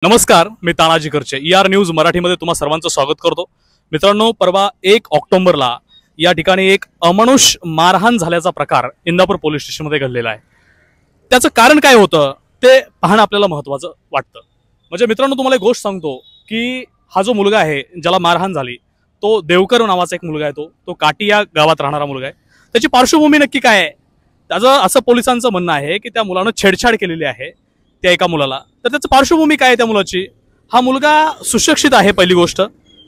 नमस्कार, मी तानाजी करचे न्यूज मराठीमध्ये तुम्हा सर्वांचं स्वागत करतो। मित्रांनो, परवा 1 ऑक्टोबरला या ठिकाणी एक अमानुष मारहाण झाल्याचा प्रकार इंदापूर पोलीस स्टेशनमध्ये घडलेला आहे। त्याचं कारण काय होतं ते पाहणं आपल्याला महत्त्वाचं वाटतं। म्हणजे मित्रांनो, तुम्हाला एक गोष्ट सांगतो की हा जो मुलगा आहे ज्याला मारहाण झाली तो देवकर नावाचा एक मुलगा आहे। तो काटी या गावात राहणारा मुलगा आहे। त्याची पार्श्वभूमी नक्की काय आहे? त्याचं असं पोलिसांचं म्हणणं आहे की त्या मुलानं छेडछाड केलेली आहे त्या एका मुलाला। तर त्याचं पार्श्वभूमी काय आहे त्या मुलाची? हा मुलगा सुशिक्षित आहे। पहिली गोष्ट,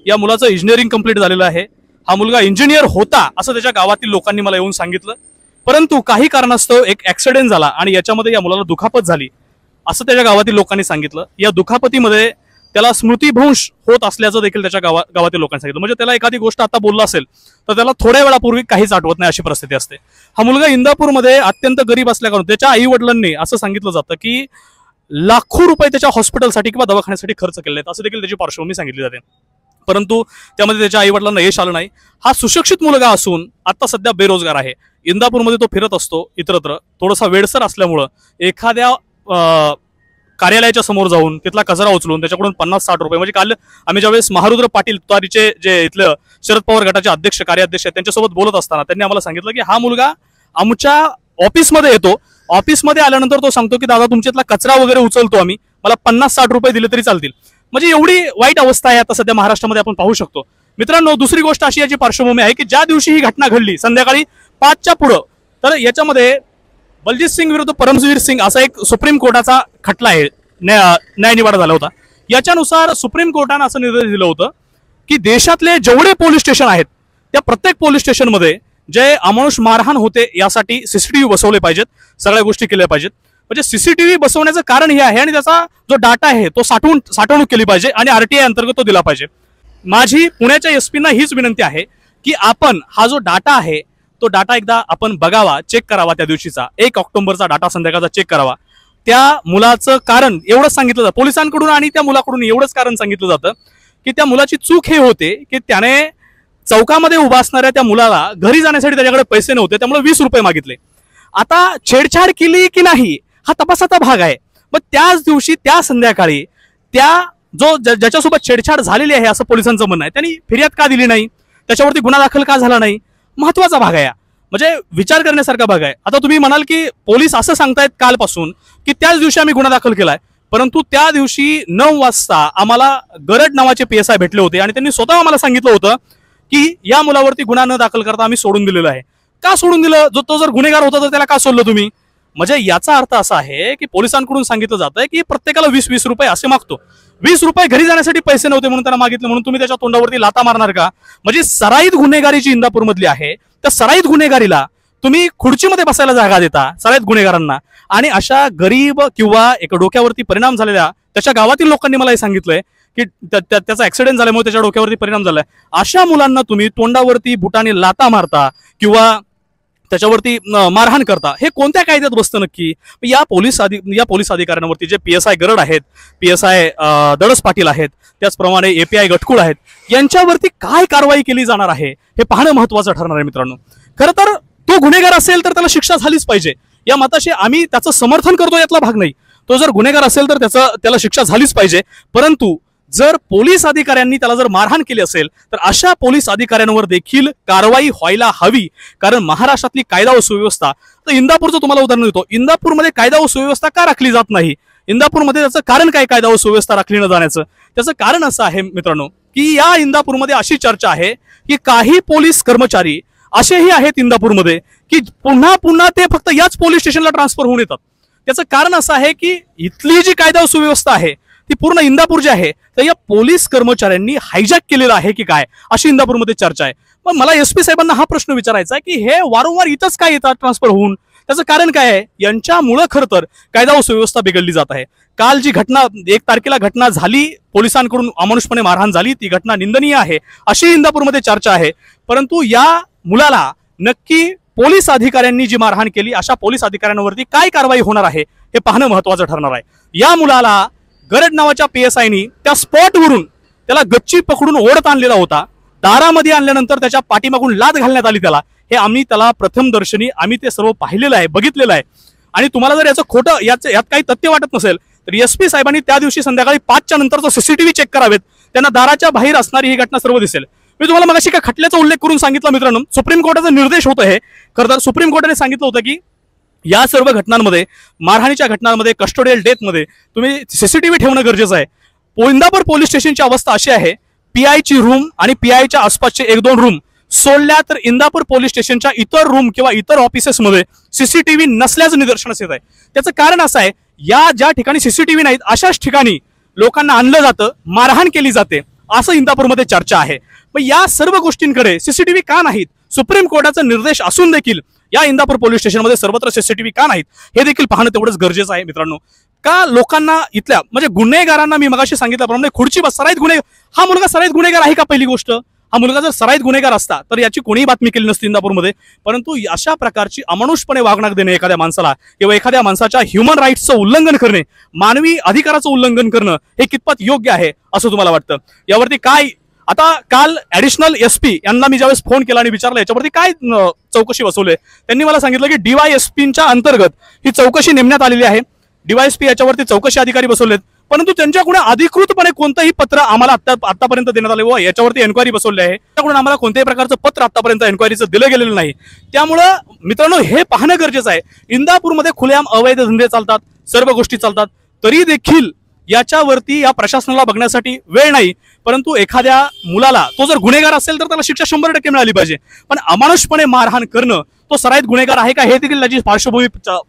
या मुलाचं इंजिनिअरिंग कंप्लीट झालेलं आहे। हा मुलगा इंजिनियर होता असं त्याच्या गावातील लोकांनी मला येऊन सांगितलं, परंतु काही कारणास्तव एक ऍक्सिडेंट झाला आणि याच्यामध्ये या मुलाला दुखापत झाली असं त्याच्या गावातील लोकांनी सांगितलं। या दुखापतीमध्ये त्याला स्मृतिभ्रंश होत असल्याचं देखील त्याच्या गावातील लोकांनी सांगितलं। म्हणजे त्याला एखादी गोष्ट आता बोलला असेल तर त्याला थोड्या वेळापूर्वी काहीच आठवत नाही अशी परिस्थिती असते। हा मुलगा इंदापूरमध्ये अत्यंत गरीब असल्याकारण त्याच्या आई वडिलांनी असं सांगितलं जातं की लाखो रुपये त्याच्या हॉस्पिटलसाठी किंवा दवाखान्यासाठी खर्च केले आहेत असं देखील त्याची पार्श्वभूमी सांगितली जाते, परंतु त्यामध्ये त्याच्या आई वडिलांना यश आलं नाही। हा सुशिक्षित मुलगा असून आता सध्या बेरोजगार आहे। इंदापूरमध्ये तो फिरत असतो इतरत्र, थोडासा वेडसर असल्यामुळं एखाद्या कार्यालयाच्या समोर जाऊन तिथला कचरा उचलून त्याच्याकडून 50-60 रुपये, म्हणजे काल आम्ही ज्यावेळेस महारुद्र पाटील तुतारीचे जे इथलं शरद पवार गटाचे अध्यक्ष कार्याध्यक्ष आहेत त्यांच्यासोबत बोलत असताना त्यांनी आम्हाला सांगितलं की हा मुलगा आमच्या ऑफिसमध्ये येतो, ऑफिसमध्ये आल्यानंतर तो सांगतो की दादा तुमच्यातला कचरा वगैरे उचलतो आम्ही, मला 50-60 रुपये दिले तरी चालतील। म्हणजे एवढी वाईट अवस्था आहे आता सध्या महाराष्ट्रामध्ये आपण पाहू शकतो। मित्रांनो, दुसरी गोष्ट अशी याची पार्श्वभूमी आहे की ज्या दिवशी ही घटना घडली संध्याकाळी 5च्या पुढं, तर याच्यामध्ये बलजीत सिंग विरुद्ध परमवीर सिंग असा एक सुप्रीम कोर्टाचा खटला आहे, न्यायनिवाडा झाला होता। याच्यानुसार सुप्रीम कोर्टाने असं निर्देश दिलं होतं की देशातले जेवढे पोलीस स्टेशन आहेत त्या प्रत्येक पोलीस स्टेशनमध्ये जे अमानुष मारहाण होते यासाठी सीसीटीव्ही बसवले पाहिजेत, सगळ्या गोष्टी केल्या पाहिजेत। म्हणजे सीसीटीव्ही बसवण्याचं कारण हे आहे आणि त्याचा जो डाटा आहे तो साठवणूक केली पाहिजे आणि आरटीआय अंतर्गत तो दिला पाहिजे। माझी पुण्याच्या एसपींना हीच विनंती आहे की आपण हा जो डाटा आहे तो डाटा एकदा आपण बघावा, चेक करावा। त्या दिवशीचा 1 ऑक्टोबरचा डाटा संध्याकाळचा चेक करावा। त्या मुलाचं कारण एवढंच सांगितलं जातं पोलिसांकडून आणि त्या मुलाकडून, एवढंच कारण सांगितलं जातं की त्या मुलाची चूक हे होते की त्याने चौकामध्ये उभा असणाऱ्या त्या मुलाला घरी जाण्यासाठी त्याच्याकडे पैसे नव्हते, त्यामुळे 20 रुपये मागितले। आता छेडछाड केली की नाही हा तपासाचा भाग आहे। मग त्याच दिवशी त्या संध्याकाळी ज्याच्यासोबत छेडछाड झालेली आहे असं पोलिसांचं म्हणणं आहे त्यांनी फिर्याद का दिली नाही, त्याच्यावरती गुन्हा दाखल का झाला नाही, महत्वाचा भाग आहे, म्हणजे विचार करण्यासारखा भाग आहे। आता तुम्ही म्हणाल की पोलीस असं सांगतायत कालपासून की त्याच दिवशी आम्ही गुन्हा दाखल केलाय, परंतु त्या दिवशी 9 वाजता आम्हाला गरड नावाचे PSI भेटले होते आणि त्यांनी स्वतः आम्हाला सांगितलं होतं की या मुलावरती गुन्हा न दाखल करता आम्ही सोडून दिलेलं आहे। का सोडून दिलं? तो जर गुन्हेगार होता तर त्याला का सोडलं तुम्ही? म्हणजे याचा अर्थ असा आहे की पोलिसांकडून सांगितलं जातंय की प्रत्येकाला 20-20 रुपये असे मागतो। 20 रुपये घरी जाण्यासाठी पैसे नव्हते म्हणून त्याला मागितले म्हणून तुम्ही त्याच्या तोंडावरती लाता मारणार का? म्हणजे सराईत गुन्हेगारी जी इंदापूर मधली आहे त्या सराईत गुन्हेगारीला तुम्ही खुर्चीमध्ये बसायला जागा देता सराईत गुन्हेगारांना, आणि अशा गरीब किंवा एक डोक्यावरती परिणाम झालेल्या त्याच्या गावातील लोकांनी मला हे सांगितलंय की त्याचा ऍक्सिडेंट झाल्यामुळे त्याच्या डोक्यावरती परिणाम झालाय, अशा मुलांना तुम्ही तोंडावरती बुटाने लाता मारता किंवा त्याच्यावरती मारहाण करता, हे कोणत्या कायद्यात बसतं नक्की? या पोलीस अधिकाऱ्यांवरती जे PSI गरड आहेत, PSI दडस पाटील आहेत, त्याचप्रमाणे API गटकुळ आहेत, यांच्यावरती काय कारवाई केली जाणार आहे हे पाहणं महत्वाचं ठरणार आहे। मित्रांनो, खरं तर तो गुन्हेगार असेल तर त्याला शिक्षा झालीच पाहिजे या मताशी आम्ही त्याचं समर्थन करतो, यातला भाग नाही। तो जर गुन्हेगार असेल तर त्याला शिक्षा झालीच पाहिजे, परंतु जर पोलीस अधिकाऱ्यांनी त्याला जर मारहाण केली असेल तर अशा पोलीस अधिकाऱ्यांवर देखील कारवाई व्हायला हवी। कारण महाराष्ट्रातली कायदा व सुव्यवस्था, तर इंदापूरचं तुम्हाला उदाहरण देतो, इंदापूरमध्ये कायदा व सुव्यवस्था का राखली जात नाही? इंदापूरमध्ये त्याचं कारण काय कायदा व सुव्यवस्था राखली न जाण्याचं? त्याचं कारण असं आहे मित्रांनो की या इंदापूरमध्ये अशी चर्चा आहे की काही पोलीस कर्मचारी असेही आहेत इंदापूरमध्ये की पुन्हा पुन्हा ते फक्त याच पोलीस स्टेशनला ट्रान्सफर होऊन येतात। त्याचं कारण असं आहे की इथली जी कायदा व सुव्यवस्था आहे ती पूर्ण इंदापूर जी आहे तर या पोलीस कर्मचाऱ्यांनी हायजॅक केलेलं आहे की काय, अशी इंदापूरमध्ये चर्चा आहे। मग मला SP साहेबांना हा प्रश्न विचारायचा आहे की हे वारंवार इथंच काय येतात ट्रान्सफर होऊन, त्याचं कारण काय आहे? यांच्यामुळं खरं तर कायदा व सुव्यवस्था बिघडली जात आहे। काल जी घटना 1 तारखेला घटना झाली, पोलिसांकडून अमानुषपणे मारहाण झाली, ती घटना निंदनीय आहे अशी इंदापूरमध्ये चर्चा आहे, परंतु या मुलाला नक्की पोलीस अधिकाऱ्यांनी जी मारहाण केली अशा पोलीस अधिकाऱ्यांवरती काय कारवाई होणार आहे हे पाहणं महत्वाचं ठरणार आहे। या मुलाला गरड नावाच्या PSIनी त्या स्पॉटवरून त्याला गच्ची पकडून ओढत आणलेला होता, दारामध्ये आणल्यानंतर त्याच्या पाठीमागून लात घालण्यात आली त्याला, हे आम्ही त्याला प्रथम दर्शनी आम्ही ते सर्व पाहिलेलं आहे, बघितलेलं आहे। आणि तुम्हाला जर याचं खोटं यात काही तथ्य वाटत नसेल तर एसपी साहेबांनी त्या दिवशी संध्याकाळी 5च्या नंतरचा सीसीटीव्ही चेक करावेत, त्यांना दाराच्या बाहेर असणारी ही घटना सर्व दिसेल। मी तुम्हाला मगाशी काय खटल्याचा उल्लेख करून सांगितला मित्रांनो, सुप्रीम कोर्टाचा निर्देश होता हे। खरं तर सुप्रीम कोर्टाने सांगितलं होतं की या सर्व घटनांमध्ये, मारहाणीच्या घटनांमध्ये, कस्टोडियल डेथमध्ये तुम्ही सीसीटीव्ही ठेवणं गरजेचं आहे। इंदापूर पोलीस स्टेशनची अवस्था अशी आहे, पीआयची रूम आणि पीआयच्या आसपासचे 1-2 रूम सोडल्या तर इंदापूर पोलीस स्टेशनच्या इतर रूम किंवा इतर ऑफिसेसमध्ये सीसीटीव्ही नसल्याचं निदर्शनास येत आहे। त्याचं कारण असं आहे, या ज्या ठिकाणी सीसीटीव्ही नाहीत अशाच ठिकाणी लोकांना आणलं जातं, मारहाण केली जाते, असं इंदापूरमध्ये चर्चा आहे। मग या सर्व गोष्टींकडे सीसीटीव्ही का नाहीत, सुप्रीम कोर्टाचा निर्देश असून देखील या इंदापूर पोलीस स्टेशनमध्ये सर्वत्र सीसीटीव्ही का नाहीत, हे देखील पाहणं तेवढंच गरजेचं आहे मित्रांनो। का लोकांना इथल्या म्हणजे गुन्हेगारांना, मी मगाशी सांगितल्याप्रमाणे खुर्ची सराईत हा मुलगा सराईत गुन्हेगार आहे का? पहिली गोष्ट, हा मुलगा जर सराईत गुन्हेगार असता तर याची कोणीही बातमी केली नसती इंदापूरमध्ये। परंतु अशा प्रकारची अमानुषपणे वागणूक देणे एखाद्या माणसाला किंवा एखाद्या माणसाच्या ह्युमन राईट्सचं उल्लंघन करणे, मानवी अधिकाराचं उल्लंघन करणं हे कितपत योग्य आहे असं तुम्हाला वाटतं? यावरती काय आता काल ॲडिशनल एसपी यांना मी ज्यावेळेस फोन केला आणि विचारलं याच्यावरती काय चौकशी बसवले, त्यांनी मला सांगितलं की डीवायएसपीच्या अंतर्गत ही चौकशी नेमण्यात आलेली आहे। डीवायएसपी याच्यावरती चौकशी अधिकारी बसवलेत, परंतु त्यांच्याकडून अधिकृतपणे कोणतंही पत्र आम्हाला आतापर्यंत देण्यात आले व याच्यावरती एन्क्वायरी बसवली आहे, त्याकडून आम्हाला कोणत्याही प्रकारचं पत्र आतापर्यंत एन्क्वायरीचं दिलं गेलेलं नाही। त्यामुळं मित्रांनो हे पाहणं गरजेचं आहे, इंदापूरमध्ये खुलेआम अवैध धंदे चालतात, सर्व गोष्टी चालतात, तरी देखील याच्यावरती या प्रशासनाला बघण्यासाठी वेळ नाही। परंतु एखाद्या मुलाला, तो जर गुन्हेगार असेल तर त्याला शिक्षा 100% मिळाली पाहिजे, पण अमानुषपणे मारहाण करणं, तो सराईत गुन्हेगार आहे का हे देखील त्याची पार्श्वभूमी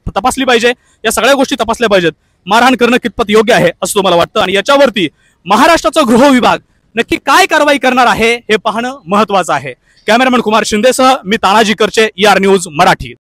तपासली पाहिजे, या सगळ्या गोष्टी तपासल्या पाहिजेत। मारहाण करणं कितपत योग्य आहे असं तुम्हाला वाटतं, आणि याच्यावरती महाराष्ट्राचा गृह विभाग नक्की काय कारवाई करणार आहे हे पाहणं महत्त्वाचं आहे। कॅमेरामॅन कुमार शिंदेसह मी तानाजी करचे, ER न्यूज मराठी।